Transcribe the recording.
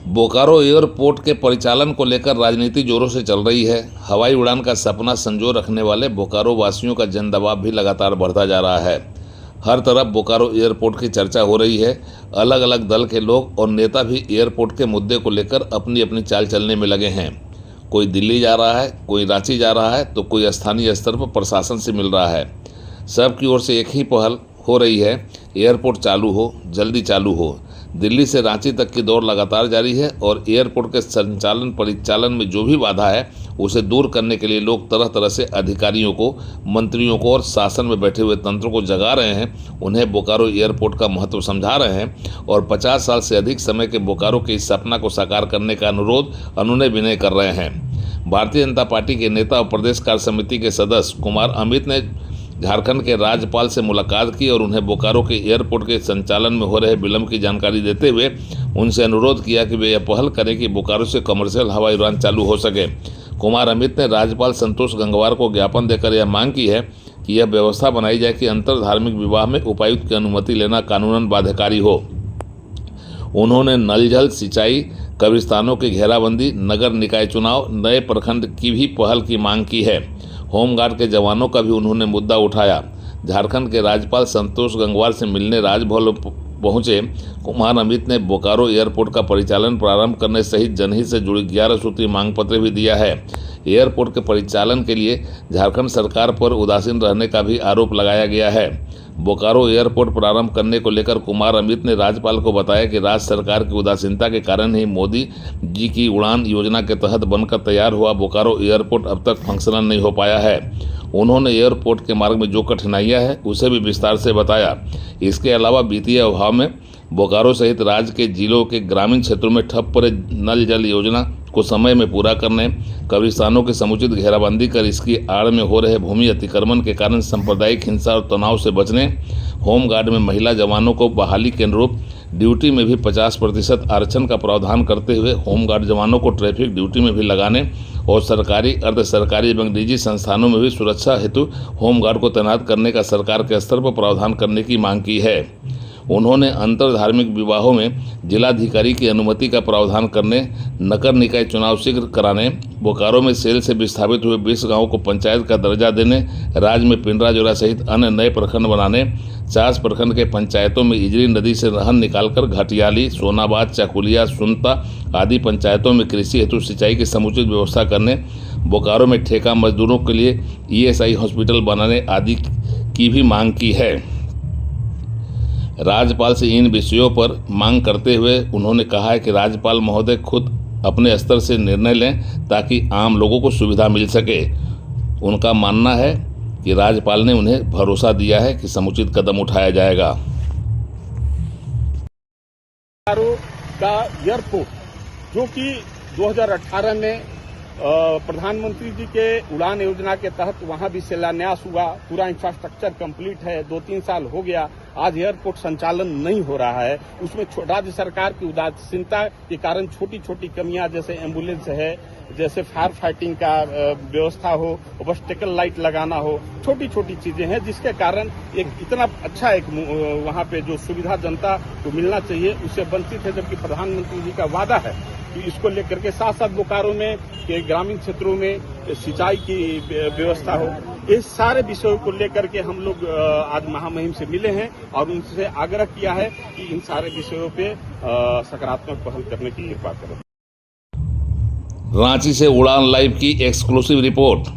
Bokaro airport के परिचालन को लेकर राजनीति जोरों से चल रही है। हवाई उड़ान का सपना संजो रखने वाले बोकारो वासियों का जन दबाव भी लगातार बढ़ता जा रहा है। हर तरफ बोकारो एयरपोर्ट की चर्चा हो रही है। अलग अलग दल के लोग और नेता भी एयरपोर्ट के मुद्दे को लेकर अपनी अपनी चाल चलने में लगे हैं। कोई दिल्ली जा रहा है, कोई रांची जा रहा है, तो कोई स्थानीय स्तर पर प्रशासन से मिल रहा है। सबकी ओर से एक ही पहल हो रही है, एयरपोर्ट चालू हो, जल्दी चालू हो। दिल्ली से रांची तक की दौड़ लगातार जारी है और एयरपोर्ट के संचालन परिचालन में जो भी बाधा है उसे दूर करने के लिए लोग तरह तरह से अधिकारियों को, मंत्रियों को और शासन में बैठे हुए तंत्र को जगा रहे हैं। उन्हें बोकारो एयरपोर्ट का महत्व समझा रहे हैं और 50 साल से अधिक समय के बोकारो के इस सपना को साकार करने का अनुरोध अनुनय विनय कर रहे हैं। भारतीय जनता पार्टी के नेता और प्रदेश कार्य समिति के सदस्य कुमार अमित ने झारखंड के राज्यपाल से मुलाकात की और उन्हें बोकारो के एयरपोर्ट के संचालन में हो रहे विलंब की जानकारी देते हुए उनसे अनुरोध किया कि वे यह पहल करें कि बोकारो से कमर्शियल हवाई उड़ान चालू हो सके। कुमार अमित ने राज्यपाल संतोष गंगवार को ज्ञापन देकर यह मांग की है कि यह व्यवस्था बनाई जाए कि अंतर धार्मिक विवाह में उपायुक्त की अनुमति लेना कानूनन बाध्यकारी हो। उन्होंने नल जल, सिंचाई, कब्रिस्तानों की घेराबंदी, नगर निकाय चुनाव, नए प्रखंड की भी पहल की मांग की है। होमगार्ड के जवानों का भी उन्होंने मुद्दा उठाया। झारखंड के राज्यपाल संतोष गंगवार से मिलने राजभवन पहुंचे कुमार अमित ने बोकारो एयरपोर्ट का परिचालन प्रारंभ करने सहित जनहित से जुड़ी 11 सूत्री मांग पत्र भी दिया है। एयरपोर्ट के परिचालन के लिए झारखंड सरकार पर उदासीन रहने का भी आरोप लगाया गया है। बोकारो एयरपोर्ट प्रारंभ करने को लेकर कुमार अमित ने राज्यपाल को बताया कि राज्य सरकार की उदासीनता के कारण ही मोदी जी की उड़ान योजना के तहत बनकर तैयार हुआ बोकारो एयरपोर्ट अब तक फंक्शनल नहीं हो पाया है। उन्होंने एयरपोर्ट के मार्ग में जो कठिनाइयां हैं उसे भी विस्तार से बताया। इसके अलावा वित्तीय अभाव में बोकारो सहित राज्य के जिलों के ग्रामीण क्षेत्रों में ठप पड़े नल जल योजना को समय में पूरा करने, कब्रिस्तानों की समुचित घेराबंदी कर इसकी आड़ में हो रहे भूमि अतिक्रमण के कारण सांप्रदायिक हिंसा और तनाव से बचने, होमगार्ड में महिला जवानों को बहाली के अनुरूप ड्यूटी में भी 50% आरक्षण का प्रावधान करते हुए होमगार्ड जवानों को ट्रैफिक ड्यूटी में भी लगाने और सरकारी, अर्ध सरकारी एवं निजी संस्थानों में भी सुरक्षा हेतु होमगार्ड को तैनात करने का सरकार के स्तर पर प्रावधान करने की मांग की है। उन्होंने अंतर धार्मिक विवाहों में जिलाधिकारी की अनुमति का प्रावधान करने, नगर निकाय चुनाव शीघ्र कराने, बोकारो में सेल से विस्थापित हुए 20 गांवों को पंचायत का दर्जा देने, राज्य में पिंडराजोरा सहित अन्य नए प्रखंड बनाने, 50 प्रखंड के पंचायतों में इजरी नदी से नहर निकालकर घटियाली, सोनाबाद, चाकुलिया, सुनता आदि पंचायतों में कृषि हेतु सिंचाई की समुचित व्यवस्था करने, बोकारो में ठेका मजदूरों के लिए ESI हॉस्पिटल बनाने आदि की भी मांग की है। राज्यपाल से इन विषयों पर मांग करते हुए उन्होंने कहा है कि राज्यपाल महोदय खुद अपने स्तर से निर्णय लें ताकि आम लोगों को सुविधा मिल सके। उनका मानना है कि राज्यपाल ने उन्हें भरोसा दिया है कि समुचित कदम उठाया जाएगा। का एयरपोर्ट जो कि 2018 में प्रधानमंत्री जी के उड़ान योजना के तहत वहां भी शिलान्यास हुआ, पूरा इंफ्रास्ट्रक्चर कंप्लीट है, 2-3 साल हो गया, आज एयरपोर्ट संचालन नहीं हो रहा है। उसमें राज्य सरकार की उदासीनता के कारण छोटी छोटी कमियां, जैसे एम्बुलेंस है, जैसे फायर फाइटिंग का व्यवस्था हो, ऑब्स्टेकल लाइट लगाना हो, छोटी छोटी चीजें हैं जिसके कारण एक इतना अच्छा एक वहां पे जो सुविधा जनता को मिलना चाहिए उससे वंचित है। जबकि प्रधानमंत्री जी का वादा है कि इसको लेकर के साथ साथ बोकारो में के ग्रामीण क्षेत्रों में सिंचाई की व्यवस्था हो। इस सारे विषयों को लेकर के हम लोग आज महामहिम से मिले हैं और उनसे आग्रह किया है कि इन सारे विषयों पे सकारात्मक पहल करने की कृपा करें। रांची से उड़ान लाइव की एक्सक्लूसिव रिपोर्ट।